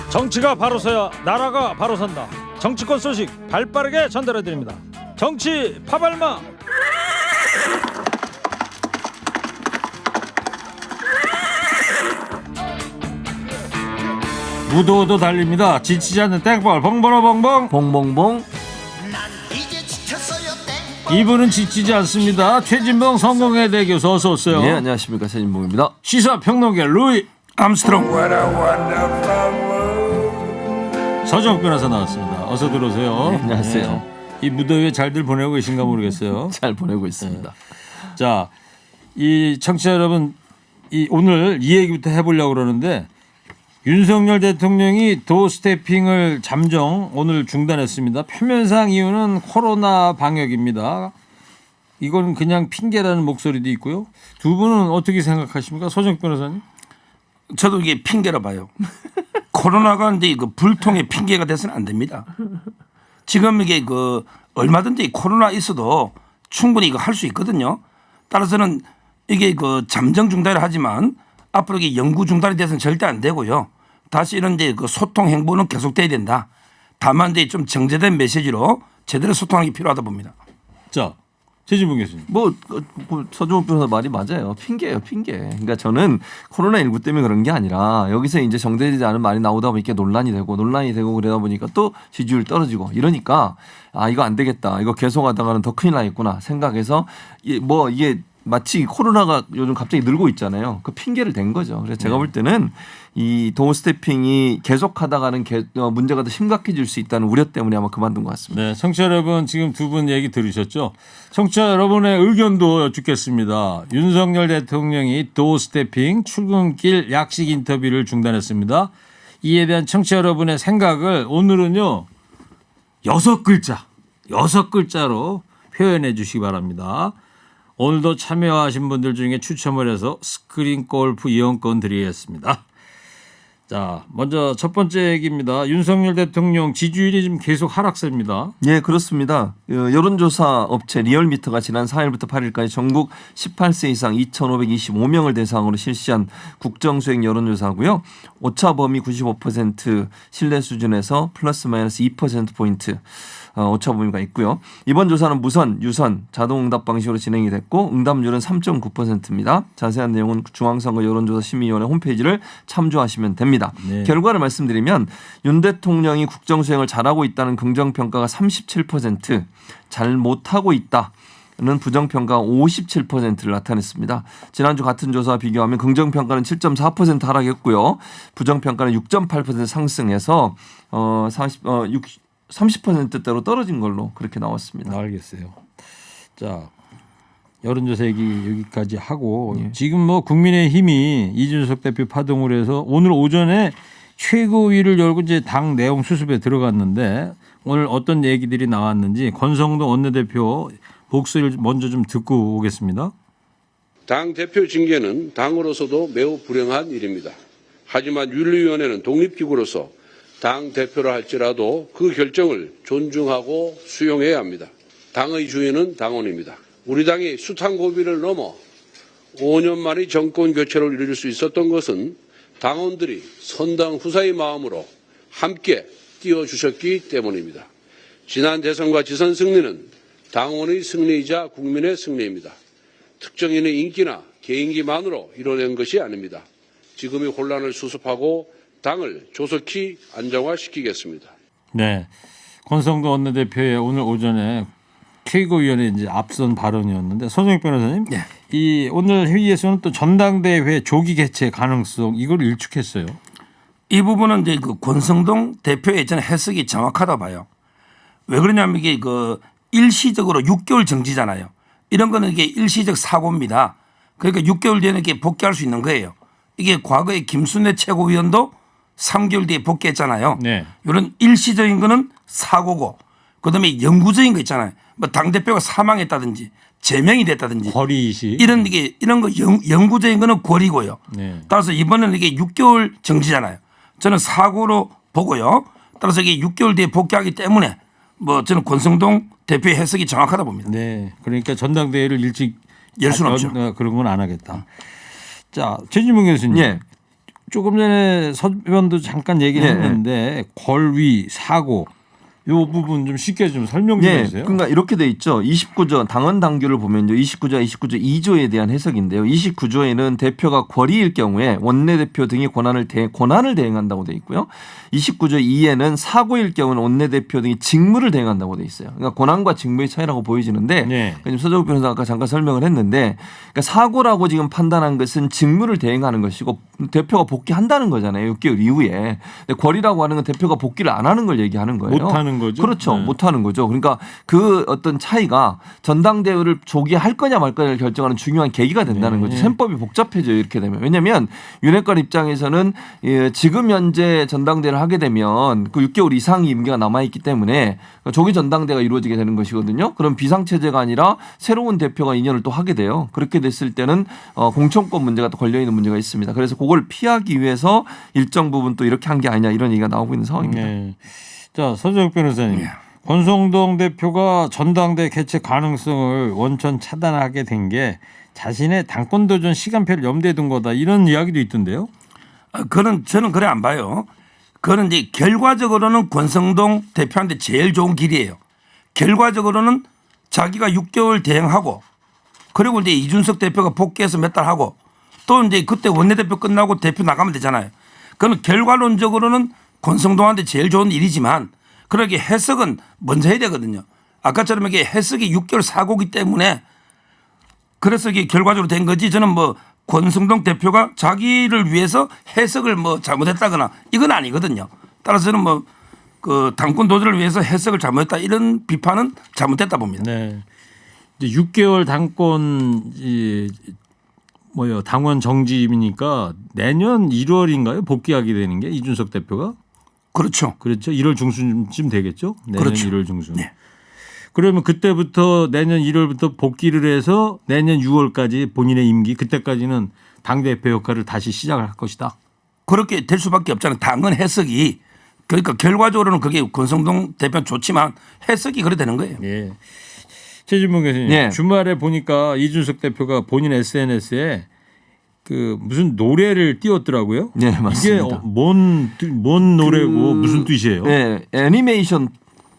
정치가 바로 서야 나라가 바로 선다. 정치권 소식 발빠르게 전달해드립니다. 정치 파발마. 무도도 달립니다. 지치지 않는 땡벌 봉봉봉봉 봉봉봉. 이분은 지치지 않습니다. 최진봉 성공회 대교수 어서 오세요. 네, 안녕하십니까, 최진봉입니다. 시사평론가 루이 암스트롱. 서정욱 변호사 나왔습니다. 어서 들어오세요. 네, 안녕하세요. 네. 이 무더위에 잘들 보내고 계신가 모르겠어요. 잘 보내고 있습니다. 자, 이 청취자 여러분, 오늘 이 얘기부터 해보려고 그러는데 윤석열 대통령이 도 스태핑을 잠정 오늘 중단했습니다. 표면상 이유는 코로나 방역입니다. 이건 그냥 핑계라는 목소리도 있고요. 두 분은 어떻게 생각하십니까, 서정욱 변호사님? 저도 이게 핑계라 봐요. 코로나가 근데 그 불통의 핑계가 돼서는 안 됩니다. 지금 이게 그 얼마든지 코로나 있어도 충분히 이거 할 수 있거든요. 따라서는 이게 그 잠정 중단을 하지만 앞으로 이게 영구 중단이 돼서는 절대 안 되고요. 다시 이런 이제 그 소통 행보는 계속돼야 된다. 다만 이제 좀 정제된 메시지로 제대로 소통하는 게 필요하다 봅니다. 자, 최진봉 교수님. 서정욱 변호사 말이 맞아요. 핑계예요, 핑계. 그러니까 저는 코로나19 때문에 그런 게 아니라 여기서 이제 정제되지 않은 말이 나오다 보니까 논란이 되고 그러다 보니까 또 지지율 떨어지고 이러니까 아, 이거 안 되겠다. 이거 계속하다가는 더 큰일 나겠구나 생각해서 이게 마치 코로나가 요즘 갑자기 늘고 있잖아요. 그 핑계를 댄 거죠. 그래서 제가 볼 때는 이 도어 스태핑이 계속하다가는 문제가 더 심각해질 수 있다는 우려 때문에 아마 그만둔 것 같습니다. 네, 청취자 여러분 지금 두 분 얘기 들으셨죠? 청취자 여러분의 의견도 여쭙겠습니다. 윤석열 대통령이 도어 스태핑 출근길 약식 인터뷰를 중단했습니다. 이에 대한 청취자 여러분의 생각을 오늘은요 6글자로 표현해 주시기 바랍니다. 오늘도 참여하신 분들 중에 추첨을 해서 스크린 골프 이용권 드리겠습니다. 자, 먼저 첫 번째 얘기입니다. 윤석열 대통령 지지율이 지금 계속 하락세입니다. 예, 그렇습니다. 여론조사 업체 리얼미터가 지난 4일부터 8일까지 전국 18세 이상 2,525명을 대상으로 실시한 국정수행 여론조사고요. 오차 범위 95% 신뢰 수준에서 플러스 마이너스 2%포인트 오차 범위가 있고요. 이번 조사는 무선, 유선, 자동응답 방식으로 진행이 됐고 응답률은 3.9%입니다. 자세한 내용은 중앙선거 여론조사 심의위원회 홈페이지를 참조하시면 됩니다. 네. 결과를 말씀드리면 윤 대통령이 국정수행을 잘하고 있다는 긍정평가가 37%, 잘 못하고 있다. 는 부정평가가 57%를 나타냈습니다. 지난주 같은 조사와 비교하면 긍정평가는 7.4% 하락했고요. 부정평가는 6.8% 상승해서 30%대로 떨어진 걸로 그렇게 나왔습니다. 알겠어요. 자, 여론조사 얘기 여기까지 하고 지금 국민의힘이 이준석 대표 파동으로 해서 오늘 오전에 최고위를 열고 이제 당 내용 수습에 들어갔는데 오늘 어떤 얘기들이 나왔는지 권성동 원내대표 목소리를 먼저 좀 듣고 오겠습니다. 당 대표 징계는 당으로서도 매우 불행한 일입니다. 하지만 윤리위원회는 독립기구로서 당 대표라 할지라도 그 결정을 존중하고 수용해야 합니다. 당의 주인은 당원입니다. 우리 당이 숱한 고비를 넘어 5년 만에 정권 교체를 이룰 수 있었던 것은 당원들이 선당 후사의 마음으로 함께 뛰어주셨기 때문입니다. 지난 대선과 지선 승리는 당원의 승리이자 국민의 승리입니다. 특정인의 인기나 개인기만으로 이뤄낸 것이 아닙니다. 지금의 혼란을 수습하고 당을 조속히 안정화시키겠습니다. 네, 권성동 원내대표의 오늘 오전에 최고위원회 이제 앞선 발언이었는데 서정욱 변호사님, 네. 이 오늘 회의에서는 또 전당대회 조기 개최 가능성 이걸 일축했어요. 이 부분은 이제 그 권성동 대표의 저는 해석이 정확하다 봐요. 왜 그러냐면 이게 그 일시적으로 6개월 정지잖아요. 이런 거는 이게 일시적 사고입니다. 그러니까 6개월 뒤에는 이렇게 복귀할 수 있는 거예요. 이게 과거에 김순례 최고위원도 3개월 뒤에 복귀했잖아요. 네. 이런 일시적인 거는 사고고 그다음에 영구적인 거 있잖아요. 뭐 당대표가 사망했다든지 제명이 됐다든지 거리시 이런 거 영구적인 거는 권리고요. 네. 따라서 이번에는 이게 6개월 정지잖아요. 저는 사고로 보고요. 따라서 이게 6개월 뒤에 복귀하기 때문에 저는 권성동 대표의 해석이 정확하다 봅니다. 네, 그러니까 전당대회를 일찍 열 수는 없죠. 그런 건 안 하겠다. 자, 최진봉 교수님. 예. 조금 전에 서변도 잠깐 얘기를 예, 했는데 권위, 사고 이 부분 좀 쉽게 좀 설명 좀 예, 해주세요. 그러니까 이렇게 돼 있죠. 29조 당헌 당규를 보면요. 29조 2조에 대한 해석인데요. 29조에는 대표가 권리일 경우에 원내대표 등이 권한을 대행한다고 돼 있고요. 29조 2에는 사고일 경우는 원내대표 등이 직무를 대행한다고 돼 있어요. 그러니까 권한과 직무의 차이라고 보여지는데 네. 지금 서정욱 변호사가 아까 잠깐 설명을 했는데 그러니까 사고라고 지금 판단한 것은 직무를 대행하는 것이고 대표가 복귀한다는 거잖아요. 6개월 이후에. 근데 권리라고 하는 건 대표가 복귀를 안 하는 걸 얘기하는 거예요. 못하는 거죠. 그렇죠. 네. 못하는 거죠. 그러니까 그 어떤 차이가 전당대회를 조기에 할 거냐 말 거냐를 결정하는 중요한 계기가 된다는 네. 거죠. 셈법이 복잡해져요. 이렇게 되면. 왜냐하면 윤핵관 입장에서는 지금 현재 전당대회를 하게 되면 그 6개월 이상의 임기가 남아있기 때문에 조기 전당대회가 이루어지게 되는 것이거든요. 그럼 비상체제가 아니라 새로운 대표가 2년을 또 하게 돼요. 그렇게 됐을 때는 공천권 문제가 또 걸려있는 문제가 있습니다. 그래서 그걸 피하기 위해서 일정 부분 또 이렇게 한 게 아니냐 이런 얘기가 나오고 있는 상황입니다. 네. 자, 서정욱 변호사님. 권성동 대표가 전당대 개최 가능성을 원천 차단하게 된 게 자신의 당권 도전 시간표를 염두에 둔 거다 이런 이야기도 있던데요. 그는 저는 그래 안 봐요. 그는 이제 결과적으로는 권성동 대표한테 제일 좋은 길이에요. 결과적으로는 자기가 6개월 대행하고 그리고 이제 이준석 대표가 복귀해서 몇 달 하고 또 이제 그때 원내대표 끝나고 대표 나가면 되잖아요. 그는 결과론적으로는 권성동한테 제일 좋은 일이지만 그러게 해석은 먼저 해야 되거든요. 아까처럼 이게 해석이 6개월 사고기 때문에 그래서 이게 결과적으로 된 거지 저는 뭐 권성동 대표가 자기를 위해서 해석을 뭐 잘못했다거나 이건 아니거든요. 따라서 저는 뭐 그 당권 도전을 위해서 해석을 잘못했다 이런 비판은 잘못됐다 봅니다. 네. 이제 6개월 당권 당원 정지이니까 내년 1월인가요? 복귀하게 되는 게 이준석 대표가? 그렇죠. 그렇죠. 1월 중순쯤 되겠죠. 내년 그렇죠. 1월 중순. 네. 그러면 그때부터 내년 1월부터 복귀를 해서 내년 6월까지 본인의 임기 그때까지는 당대표 역할을 다시 시작을 할 것이다. 그렇게 될 수밖에 없잖아요. 당헌 해석이 그러니까 결과적으로는 그게 권성동 대표는 좋지만 해석이 그래 되는 거예요. 예. 최진봉 교수님 예. 주말에 보니까 이준석 대표가 본인 SNS에 그 무슨 노래를 띄웠더라고요. 네, 맞습니다. 이게 뭔 노래고 무슨 뜻이에요? 네, 애니메이션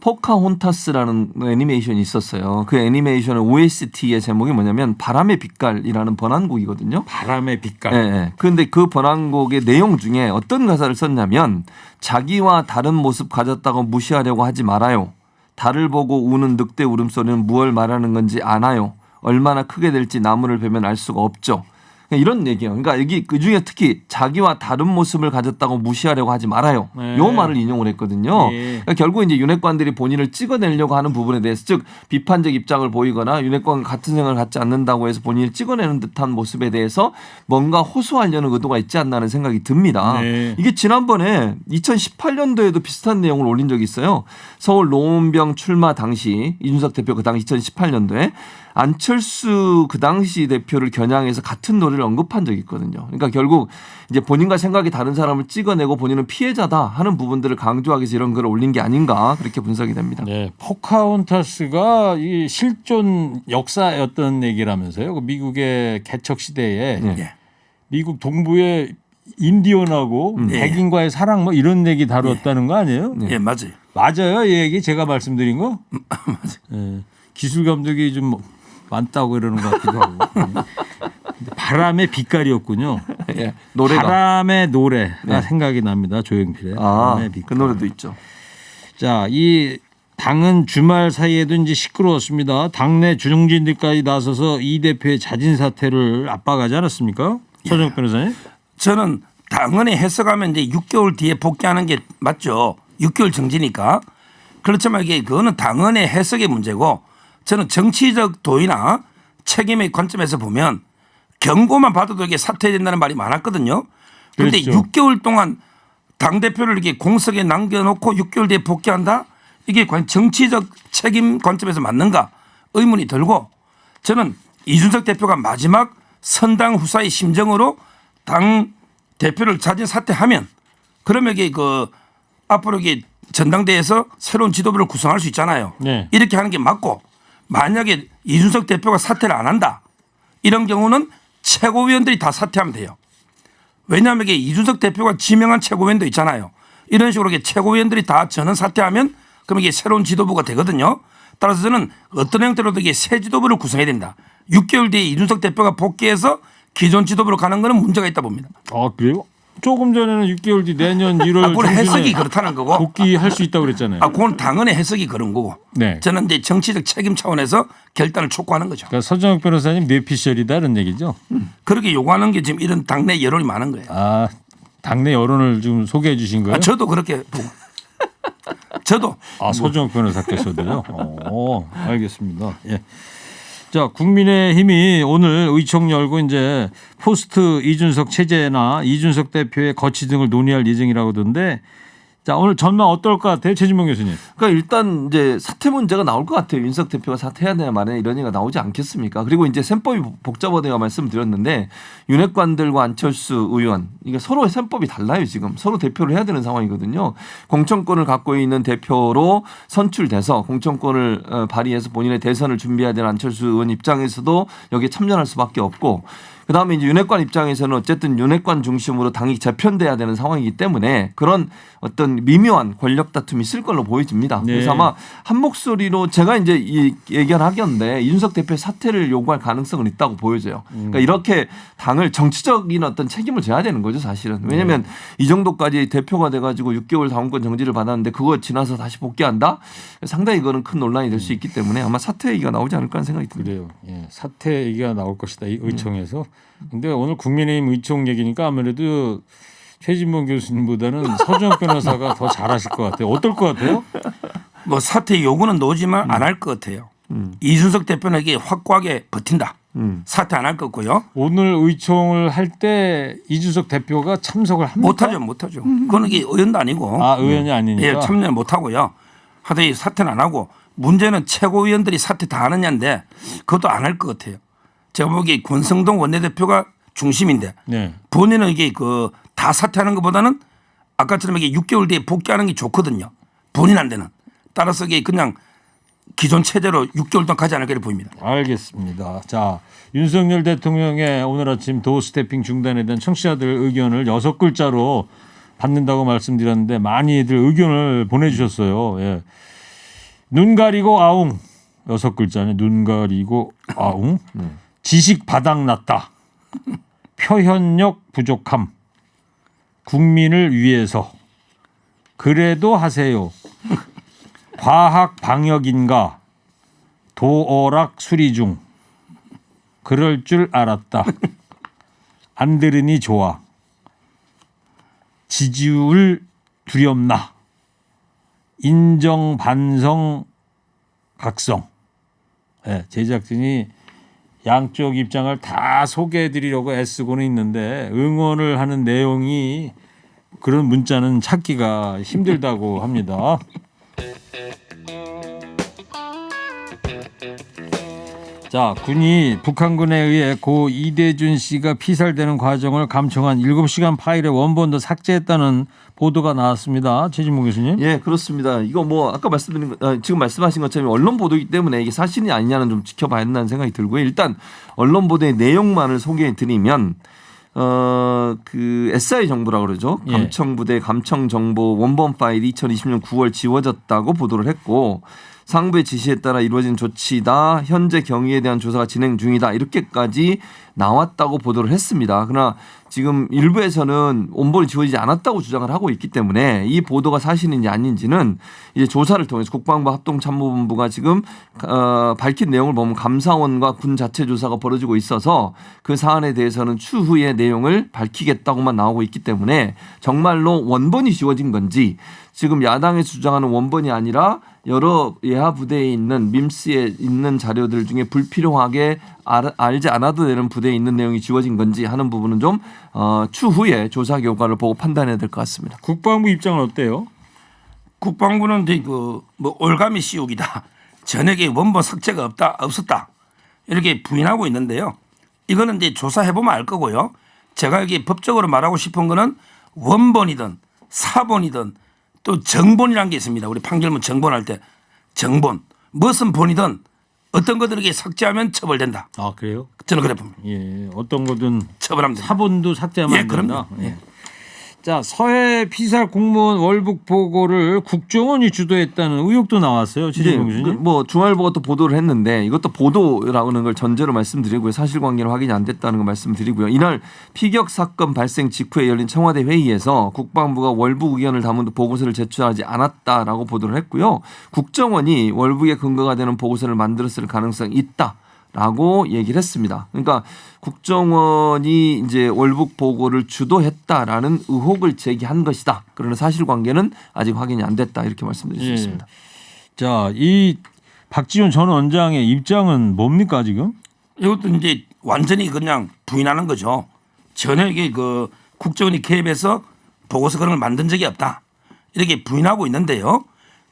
포카혼타스라는 애니메이션이 있었어요. 그 애니메이션의 OST의 제목이 뭐냐면 바람의 빛깔이라는 번안곡이거든요. 바람의 빛깔. 네, 네. 그런데 그 번안곡의 내용 중에 어떤 가사를 썼냐면 자기와 다른 모습 가졌다고 무시하려고 하지 말아요. 달을 보고 우는 늑대 울음소리는 무엇을 말하는 건지 아나요. 얼마나 크게 될지 나무를 베면 알 수가 없죠. 이런 얘기예요. 그러니까 여기 그 중에 특히 자기와 다른 모습을 가졌다고 무시하려고 하지 말아요. 네. 요 말을 인용을 했거든요. 예. 그러니까 결국 이제 윤핵관들이 본인을 찍어내려고 하는 부분에 대해서 즉 비판적 입장을 보이거나 윤핵관과 같은 생각을 갖지 않는다고 해서 본인을 찍어내는 듯한 모습에 대해서 뭔가 호소하려는 의도가 있지 않나 하는 생각이 듭니다. 네. 이게 지난번에 2018년도에도 비슷한 내용을 올린 적이 있어요. 서울 노원병 출마 당시 이준석 대표 그 당시 2018년도에 안철수 그 당시 대표를 겨냥해서 같은 노래를 언급한 적이 있거든요. 그러니까 결국 이제 본인과 생각이 다른 사람을 찍어내고 본인은 피해자다 하는 부분들을 강조하기 위해서 이런 글을 올린 게 아닌가 그렇게 분석이 됩니다. 네, 포카혼타스가 이 실존 역사였던 얘기라면서요. 그 미국의 개척 시대에 네. 미국 동부의 인디언하고 백인과의 사랑 뭐 이런 얘기 다뤘다는 거 아니에요? 예, 맞아요. 맞아요, 이 얘기 제가 말씀드린 거? 맞아요. 기술 감독이 좀 많다고 이러는 것 같기도 하고. 바람의 빛깔이었군요. 예, 노래가. 바람의 노래가 생각이 납니다. 조용필의 바람의 빛깔. 그 노래도 있죠. 자, 이 당은 주말 사이에도 이제 시끄러웠습니다. 당내 주정진들까지 나서서 이 대표의 자진 사퇴를 압박하지 않았습니까? 서정욱 변호사님. 저는 당헌에 해석하면 이제 6개월 뒤에 복귀하는 게 맞죠. 6개월 정지니까. 그렇지만 이게 그거는 당헌의 해석의 문제고 저는 정치적 도의나 책임의 관점에서 보면 경고만 받아도 이게 사퇴해야 된다는 말이 많았거든요. 그런데 그렇죠. 6개월 동안 당대표를 이렇게 공석에 남겨놓고 6개월 뒤에 복귀한다? 이게 과연 정치적 책임 관점에서 맞는가 의문이 들고 저는 이준석 대표가 마지막 선당 후사의 심정으로 당 대표를 자진 사퇴하면 그러면 이게 그 앞으로 이게 전당대회에서 새로운 지도부를 구성할 수 있잖아요. 네. 이렇게 하는 게 맞고 만약에 이준석 대표가 사퇴를 안 한다. 이런 경우는 최고위원들이 다 사퇴하면 돼요. 왜냐하면 이게 이준석 대표가 지명한 최고위원도 있잖아요. 이런 식으로 이게 최고위원들이 다 전원 사퇴하면 그럼 이게 새로운 지도부가 되거든요. 따라서 저는 어떤 형태로도 이게 새 지도부를 구성해야 된다. 6개월 뒤에 이준석 대표가 복귀해서 기존 지도부로 가는 거는 문제가 있다 봅니다. 아 그래요? 조금 전에는 6개월 뒤 내년 1월 그건 해석이 중순에 그렇다는 거고. 복귀할 수 있다고 그랬잖아요. 그건 당연히 해석이 그런 거고. 네. 저는 이제 정치적 책임 차원에서 결단을 촉구하는 거죠. 그러니까 서정욱 변호사님 뇌피셜이다 이런 얘기죠. 그렇게 요구하는 게 지금 이런 당내 여론이 많은 거예요. 아 당내 여론을 좀 소개해 주신 거예요? 저도 그렇게 보고. 저도. 서정욱 변호사께서도요. 알겠습니다. 예. 자, 국민의힘이 오늘 의총 열고 이제 포스트 이준석 체제나 이준석 대표의 거취 등을 논의할 예정이라고 하던데 자, 오늘 전망 어떨 것 같아요? 최진봉 교수님. 그러니까 일단 이제 사퇴 문제가 나올 것 같아요. 윤석 대표가 사퇴해야 되냐 말이냐 이런 얘기가 나오지 않겠습니까? 그리고 이제 셈법이 복잡하다고 말씀드렸는데 윤핵관들과 안철수 의원 이게 서로의 셈법이 달라요. 지금 서로 대표를 해야 되는 상황이거든요. 공천권을 갖고 있는 대표로 선출돼서 공천권을 발휘해서 본인의 대선을 준비해야 되는 안철수 의원 입장에서도 여기에 참전할 수밖에 없고 그다음에 이제 윤핵관 입장에서는 어쨌든 윤핵관 중심으로 당이 재편돼야 되는 상황이기 때문에 그런 어떤 미묘한 권력 다툼이 있을 걸로 보여집니다. 네. 그래서 아마 한 목소리로 제가 이제 이 예견하건데 이준석 대표의 사퇴를 요구할 가능성은 있다고 보여져요. 그러니까 이렇게 당을 정치적인 어떤 책임을 져야 되는 거죠, 사실은. 왜냐하면 이 정도까지 대표가 돼가지고 6개월 당원권 정지를 받았는데 그거 지나서 다시 복귀한다? 상당히 이거는 큰 논란이 될 수 있기 때문에 아마 사퇴 얘기가 나오지 않을까 하는 생각이 듭니다. 그래요. 예, 사퇴 얘기가 나올 것이다. 이 의총에서. 근데 오늘 국민의힘 의총 얘기니까 아무래도 최진봉 교수님보다는 서정욱 변호사가 더 잘하실 것 같아요. 어떨 것 같아요? 뭐 사퇴 요구는 나오지만 안 할 것 같아요. 이준석 대표는 이게 확고하게 버틴다. 사퇴 안 할 것 같고요. 오늘 의총을 할 때 이준석 대표가 참석을 합니까? 못하죠. 그건 이게 의원도 아니고. 아, 의원이 아니니까. 예, 참여 못 하고요. 하여튼 사퇴는 안 하고 문제는 최고위원들이 사퇴 다 하느냐인데 그것도 안 할 것 같아요. 제가 보기에 권성동 원내대표가 중심인데 네. 본인은 이게 그 다 사퇴하는 것보다는 아까처럼 이게 6개월 뒤에 복귀하는 게 좋거든요. 본인한테는. 따라서 이게 그냥 기존 체제로 6개월 동안 가지 않을 거로 보입니다. 알겠습니다. 자, 윤석열 대통령의 오늘 아침 도어 스태핑 중단에 대한 청취자들 의견을 6글자로 받는다고 말씀드렸는데 많이들 의견을 보내주셨어요. 예. 눈 가리고 아웅 6글자네. 눈 가리고 아웅. 지식 바닥났다. 표현력 부족함. 국민을 위해서. 그래도 하세요. 과학 방역인가. 도어락 수리 중. 그럴 줄 알았다. 안 들으니 좋아. 지지율 두렵나. 인정 반성 각성. 네, 제작진이 양쪽 입장을 다 소개해드리려고 애쓰고는 있는데 응원을 하는 내용이 그런 문자는 찾기가 힘들다고 합니다. 자, 군이 북한군에 의해 고 이대준 씨가 피살되는 과정을 감청한 7시간 파일의 원본도 삭제했다는 보도가 나왔습니다. 최진봉 교수님. 예, 그렇습니다. 이거 뭐 아까 지금 말씀하신 것처럼 언론 보도이기 때문에 이게 사실이 아니냐는 좀 지켜봐야 한다는 생각이 들고요. 일단 언론 보도의 내용만을 소개해 드리면 그 SI 정보라고 그러죠. 예. 감청부대 감청 정보 원본 파일이 2020년 9월 지워졌다고 보도를 했고 상부의 지시에 따라 이루어진 조치다. 현재 경위에 대한 조사가 진행 중이다. 이렇게까지 나왔다고 보도를 했습니다. 그러나 지금 일부에서는 원본이 지워지지 않았다고 주장을 하고 있기 때문에 이 보도가 사실인지 아닌지는 이제 조사를 통해서 국방부 합동참모본부가 지금 밝힌 내용을 보면 감사원과 군 자체 조사가 벌어지고 있어서 그 사안에 대해서는 추후에 내용을 밝히겠다고만 나오고 있기 때문에 정말로 원본이 지워진 건지 지금 야당에서 주장하는 원본이 아니라 여러 예하 부대에 있는 밈스에 있는 자료들 중에 불필요하게 알지 않아도 되는 부대에 있는 내용이 지워진 건지 하는 부분은 좀 추후에 조사 결과를 보고 판단해야 될 것 같습니다. 국방부 입장은 어때요? 국방부는 이제 그 뭐 올가미 씌우기다. 전액에 원본 삭제가 없었다. 이렇게 부인하고 있는데요. 이거는 이제 조사해 보면 알 거고요. 제가 여기 법적으로 말하고 싶은 거는 원본이든 사본이든 또 정본이라는 게 있습니다. 우리 판결문 정본할 때 정본 무슨 본이든 어떤 것들에게 삭제하면 처벌된다. 아 그래요? 저는 그래 봅니다. 예, 어떤 거든 처벌하면 된다. 사본도 삭제하면 예, 안 된다. 그럼요. 예. 자 서해 피살 공무원 월북 보고를 국정원이 주도했다는 의혹도 나왔어요. 최진봉 교수님. 뭐 중앙일보가 또 보도를 했는데 이것도 보도라는 걸 전제로 말씀드리고요. 사실관계는 확인이 안 됐다는 걸 말씀드리고요. 이날 피격 사건 발생 직후에 열린 청와대 회의에서 국방부가 월북 의견을 담은 보고서를 제출하지 않았다라고 보도를 했고요. 국정원이 월북의 근거가 되는 보고서를 만들었을 가능성이 있다. 라고 얘기를 했습니다. 그러니까 국정원이 이제 월북 보고를 주도했다라는 의혹을 제기한 것이다. 그러나 사실관계는 아직 확인이 안 됐다. 이렇게 말씀드릴 수 예. 있습니다. 자, 이 박지원 전 원장의 입장은 뭡니까 지금? 이것도 이제 완전히 그냥 부인하는 거죠. 전혀 이게 그 국정원이 개입해서 보고서 그런 걸 만든 적이 없다. 이렇게 부인하고 있는데요.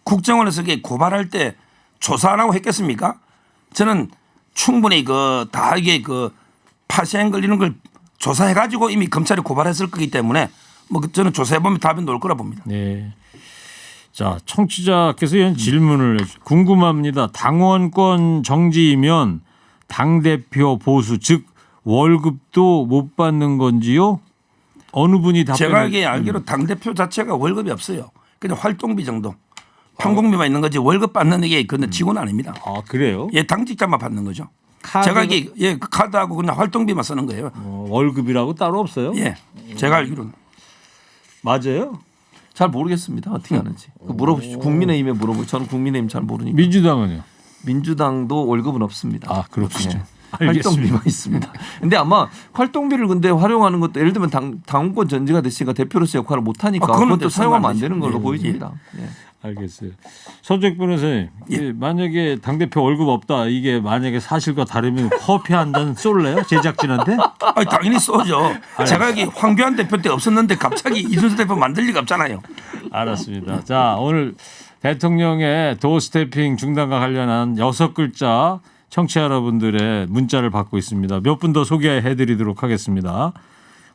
국정원에서 이게 고발할 때 조사 안 하고 했겠습니까? 저는 충분히 그 다 이게 그 파시행 걸리는 걸 조사해 가지고 이미 검찰이 고발했을 거기 때문에 뭐 저는 조사해 보면 답이 나올 거라 봅니다. 네. 자, 청취자께서 이런 질문을 궁금합니다. 당원권 정지이면 당대표 보수 즉 월급도 못 받는 건지요? 어느 분이 답변을 제가 알기로 당대표 자체가 월급이 없어요. 그냥 활동비 정도. 판공비만 있는 거지 월급 받는 게 그건 직원 아닙니다. 아, 그래요? 예, 당직자만 받는 거죠. 카드가- 제가 이게 예, 그 카드하고 그냥 활동비만 쓰는 거예요. 월급이라고 따로 없어요? 예, 제가 알기로는. 맞아요? 잘 모르겠습니다. 어떻게 하는지. 그 물어보십시오. 국민의힘에 물어보고 저는 국민의힘 잘 모르니까. 민주당은요? 민주당도 월급은 없습니다. 아, 그렇군요. 네. 알겠습니다. 활동비만 있습니다. 근데 아마 활동비를 근데 활용하는 것도 예를 들면 당원권 전지가 됐으니까 대표로서 역할을 못 하니까 그거는 그것도 이제 사용하면 안 되죠. 되는 걸로 예. 보여집니다. 예. 알겠어요. 서재익 변호사님, 만약에 당대표 월급 없다 이게 만약에 사실과 다르면 커피 한 잔 쏠래요? 제작진한테? 아니, 당연히 쏘죠. 제가 여기 황교안 대표 때 없었는데 갑자기 이준석 대표 만들 리가 없잖아요. 알았습니다. 자, 오늘 대통령의 도어스태핑 중단과 관련한 6글자 청취자 여러분들의 문자를 받고 있습니다. 몇 분 더 소개해드리도록 하겠습니다.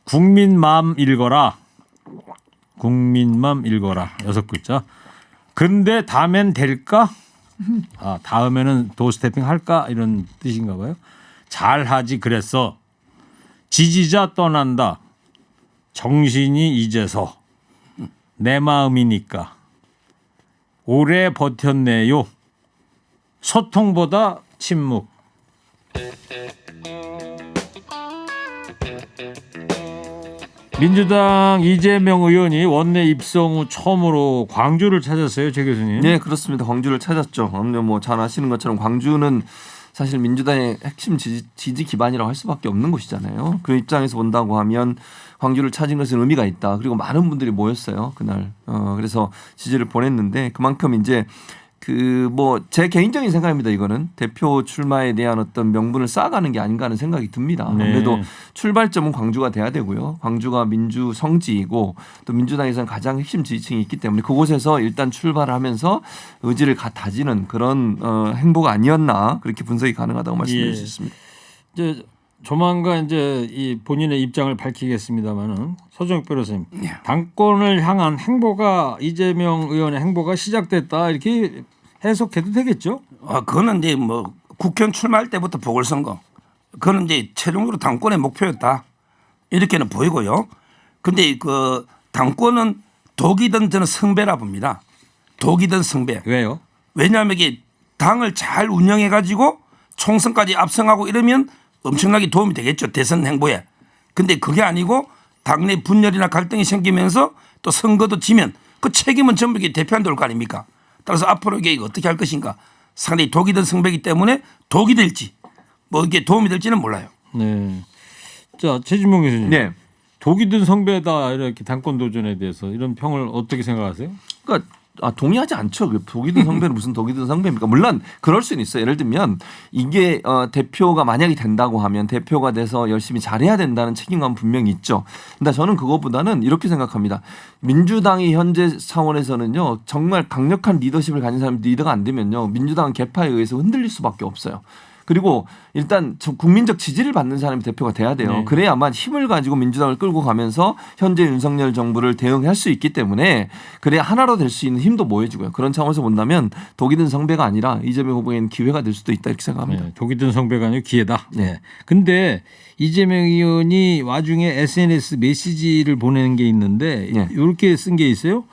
국민맘 읽어라. 국민맘 읽어라. 6글자. 근데 다음엔 될까? 아, 다음에는 도어스태핑 할까? 이런 뜻인가 봐요. 잘하지 그랬어. 지지자 떠난다. 정신이 이제서. 내 마음이니까. 오래 버텼네요. 소통보다 침묵. 민주당 이재명 의원이 원내 입성 후 처음으로 광주를 찾았어요, 최 교수님. 네, 그렇습니다. 광주를 찾았죠. 뭐 잘 아시는 것처럼 광주는 사실 민주당의 핵심 지지 기반이라고 할 수밖에 없는 곳이잖아요. 그 입장에서 본다고 하면 광주를 찾은 것은 의미가 있다. 그리고 많은 분들이 모였어요, 그날. 그래서 지지를 보냈는데 그만큼 이제 그 뭐 제 개인적인 생각입니다. 이거는 대표 출마에 대한 어떤 명분을 쌓아가는 게 아닌가 하는 생각이 듭니다. 네. 아무래도 출발점은 광주가 돼야 되고요. 광주가 민주 성지이고 또 민주당에서는 가장 핵심 지지층이 있기 때문에 그곳에서 일단 출발을 하면서 의지를 다지는 그런 행보가 아니었나 그렇게 분석이 가능하다고 말씀드릴 수 있습니다. 이제 조만간 이제 이 본인의 입장을 밝히겠습니다만은 서정익 변호사님, 당권을 향한 행보가 이재명 의원의 행보가 시작됐다 이렇게 해석해도 되겠죠? 그거는 이제 뭐 국회의원 출마할 때부터 보궐선거. 그거는 이제 최종적으로 당권의 목표였다. 이렇게는 보이고요. 근데 그 당권은 독이든 저는 성배라 봅니다. 독이든 성배. 왜요? 왜냐하면 이게 당을 잘 운영해 가지고 총선까지 압승하고 이러면 엄청나게 도움이 되겠죠. 대선 행보에. 근데 그게 아니고 당내 분열이나 갈등이 생기면서 또 선거도 지면 그 책임은 전부 이게 대표한테 올 거 아닙니까? 따라서 앞으로 이게 어떻게 할 것인가 상당히 독이 든 성배이기 때문에 독이 될지 뭐 이게 도움이 될지는 몰라요. 네. 자, 최진봉 교수님. 네. 독이 든 성배다 이렇게 당권 도전에 대해서 이런 평을 어떻게 생각하세요? 그러니까 동의하지 않죠. 독이든 성배는 무슨 독이든 성배입니까? 물론 그럴 수는 있어요. 예를 들면 이게 대표가 만약에 된다고 하면 대표가 돼서 열심히 잘해야 된다는 책임감은 분명히 있죠. 근데 저는 그것보다는 이렇게 생각합니다. 민주당이 현재 차원에서는요. 정말 강력한 리더십을 가진 사람이 리더가 안 되면요. 민주당은 개파에 의해서 흔들릴 수밖에 없어요. 그리고 일단 국민적 지지를 받는 사람이 대표가 돼야 돼요. 네. 그래야만 힘을 가지고 민주당을 끌고 가면서 현재 윤석열 정부를 대응할 수 있기 때문에 그래야 하나로 될 수 있는 힘도 모여지고요. 그런 차원에서 본다면 독이 든 성배가 아니라 이재명 후보에게는 기회가 될 수도 있다 이렇게 생각합니다. 네, 독이 든 성배가 아니고 기회다. 네. 근데 이재명 의원이 와중에 SNS 메시지를 보내는 게 있는데 네. 이렇게 쓴 게 있어요.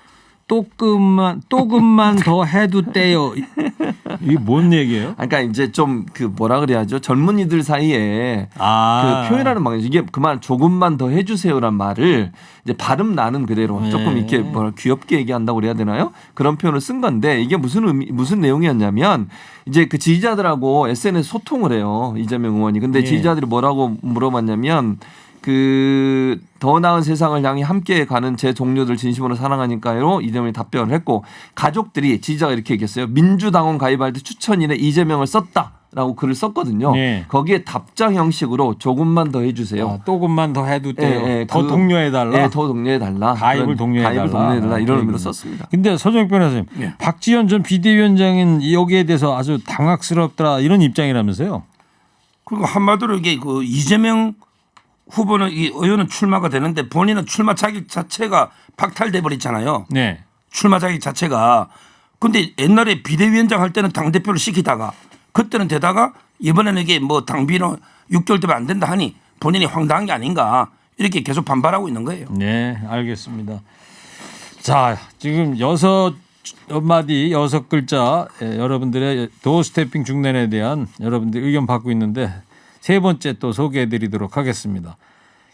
또금만 더 해도 돼요. 이게 뭔 얘기예요? 그러니까 이제 좀 그 뭐라 그래야죠. 젊은이들 사이에 그 표현하는 방식 이게 그만 조금만 더 해주세요란 말을 이제 발음 나는 그대로 네. 조금 이렇게 뭐라 귀엽게 얘기한다고 그래야 되나요? 그런 표현을 쓴 건데 이게 무슨 내용이었냐면 이제 그 지지자들하고 SNS 소통을 해요. 이재명 의원이. 근데 예. 지지자들이 뭐라고 물어봤냐면 그 더 나은 세상을 향해 함께 가는 제 동료들 진심으로 사랑하니까요. 이재명이 답변을 했고 가족들이 지지자가 이렇게 얘기했어요. 민주당원 가입할 때 추천인에 이재명을 썼다라고 글을 썼거든요. 네. 거기에 답장 형식으로 조금만 더 해주세요. 또금만 더 해도 돼요. 예, 예, 더 독려해달라. 네, 더 독려해달라. 가입을 그런 독려해달라. 가입을 독려해달라 이런 아, 의미로 그렇군요. 썼습니다. 근데 서정혁 변호사님, 예. 박지원 전 비대위원장은 여기에 대해서 아주 당황스럽다 이런 입장이라면서요? 그리고 한마디로 이게 그 이재명 후보는 이 의원은 출마가 되는데 본인은 출마 자격 자체가 박탈돼 버렸잖아요. 네. 출마 자격 자체가. 근데 옛날에 비대위원장 할 때는 당 대표를 시키다가 그때는 되다가 이번에는 이게 뭐 당비는 6개월 되면 안 된다 하니 본인이 황당한 게 아닌가 이렇게 계속 반발하고 있는 거예요. 네, 알겠습니다. 자, 지금 6마디 6글자 여러분들의 도어 스태핑 중단에 대한 여러분들 의견 받고 있는데 세 번째 또 소개해드리도록 하겠습니다.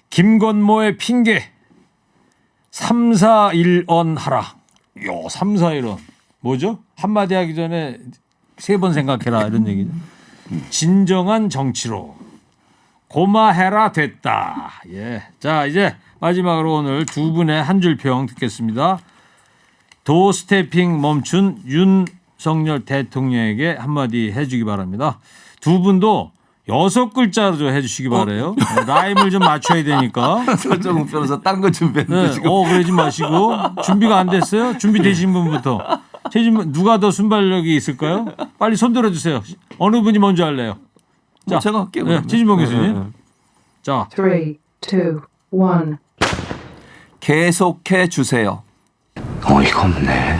김건모의 핑계 3-4-1언 하라. 요 3-4-1언 뭐죠? 한마디 하기 전에 세 번 생각해라 이런 얘기죠. 진정한 정치로 고마해라 됐다. 예. 자 이제 마지막으로 오늘 두 분의 한 줄 평 듣겠습니다. 도 스태핑 멈춘 윤석열 대통령에게 한마디 해주기 바랍니다. 두 분도 6글자로 좀 해주시기 바라요. 라임을 좀 맞춰야 되니까. 서정훈 변호사 딴 거 준비했는데 네. 지금. 그러지 마시고 준비가 안 됐어요? 준비되신 분부터. 최진분 누가 더 순발력이 있을까요? 빨리 손 들어주세요. 어느 분이 먼저 할래요? 자, 제가 할게요. 네, 그러면. 최진봉 교수님. 네, 네. 자, 3, 2, 1. 계속해 주세요. 어이가 없네.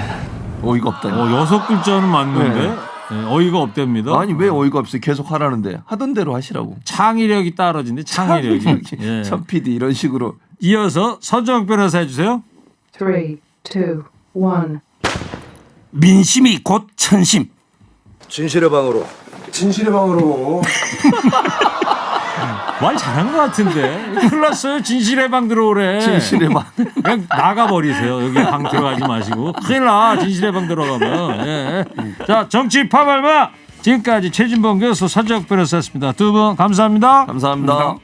어이가 없다. 6글자는 맞는데 네. 네, 어이가 없답니다. 아니 왜 어이가 없어요? 계속 하라는데 하던 대로 하시라고. 창의력이 떨어진데 창의력이. 예. 천 PD 이런 식으로. 이어서 서정혁 변호사 해주세요. 3, 2, 1. 민심이 곧 천심. 진실의 방으로. 진실의 방으로. 말 잘한 것 같은데. 큰일 났어요. 진실의 방 들어오래. 진실의 방. 그냥 나가버리세요. 여기 방 들어가지 마시고. 큰일 나. 진실의 방 들어가면. 예. 자, 정치 파발마. 지금까지 최진봉 교수 서정혁 변호사였습니다. 두 분 감사합니다. 감사합니다.